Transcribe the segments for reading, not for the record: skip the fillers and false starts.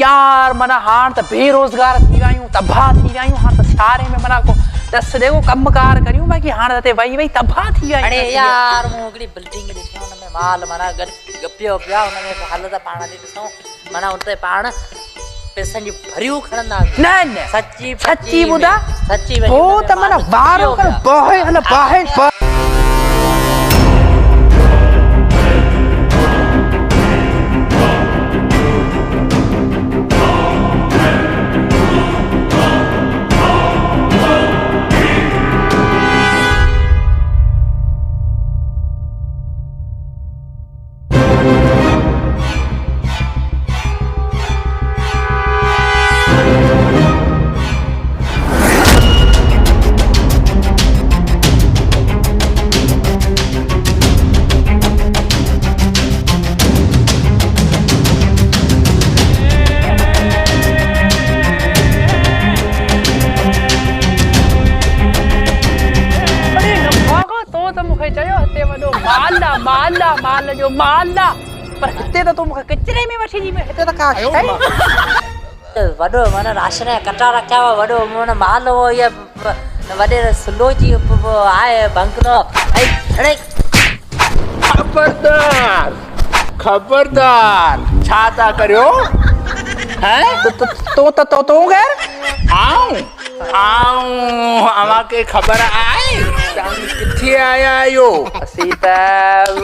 यार मना हाण त बेरोजगार थी वयूं तबाह थी वयूं हाण त सारे में मना को दस देखो कमकार करियूं बाकी हाण ते वई वई तबाह थी वयूं अरे यार मु हिकड़ी बिल्डिंग ॾिठी हुन में माल मना गपियो पिया हुन में हालत पाण ॾिठी ॾिसूं मना उते पाण पैसनि जी भरियूं खणंदा न न सच्ची सच्ची ॿुधा सच्ची हो त मना वारो कर बहे हल बहे माल जो माला पर हिते त तूं मूंखे किचरे में वठी दी हिते त का शइ वॾो माना राशन जा कटा रखिया हुआ वॾो माना माल हो या वॾे स्लो जी आहे बंगलो अरे खबरदार खबरदार छा था करियो हैं तो गैर आऊं अमाके खबर आहे तव्हां किथे आया आहियो असीं त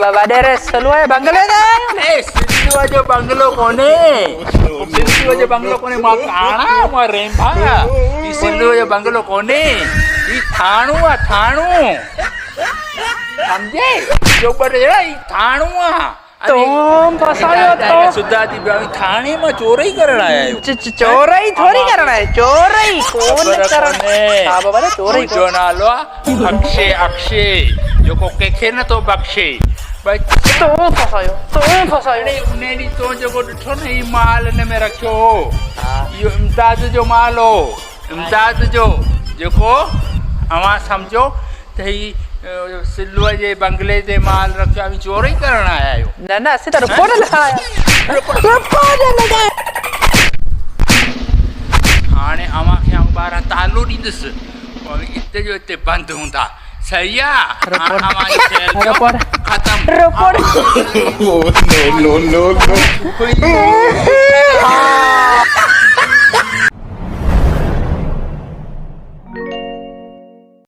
वॾे स्लो जे बंगले ते ए सिंधुअ जो बंगलो कोन्हे सिंधुअ जो बंगलो कोन्हे मां काणा मां रेंभा ही सिंधुअ जो बंगलो कोन्हे ही थाणू आहे थाणू समझे जो पर ही थाणू आहे तुम फसायो तो सुधा थी थाणे में चोरी करण आया आहियो चोरी थोड़ी करना है चोरी कौन करना हां बाबा चोरी जो नालो अक्षय अक्षय जो को केखे न तो बख्शे भाई तो फसायो उन्हें डी तो जो को ॾिठो न ही माल इन में रखियो हो यो इमदाद जो माल हो इमदाद जो जेको अवा समझो त ही सिल्लुअ जे बंगले ते माल रखियो आहे चोरी करण आया आहियो न न असीं त रिपोर्ट लिखाया रिपोर्ट लॻाए हाणे अवां खे ॿारहं तालो ॾींदुसि हिते जो हिते बंदि हूंदा सही आहे रिपोर्ट ख़तमु रिपोर्ट नो नो नो नो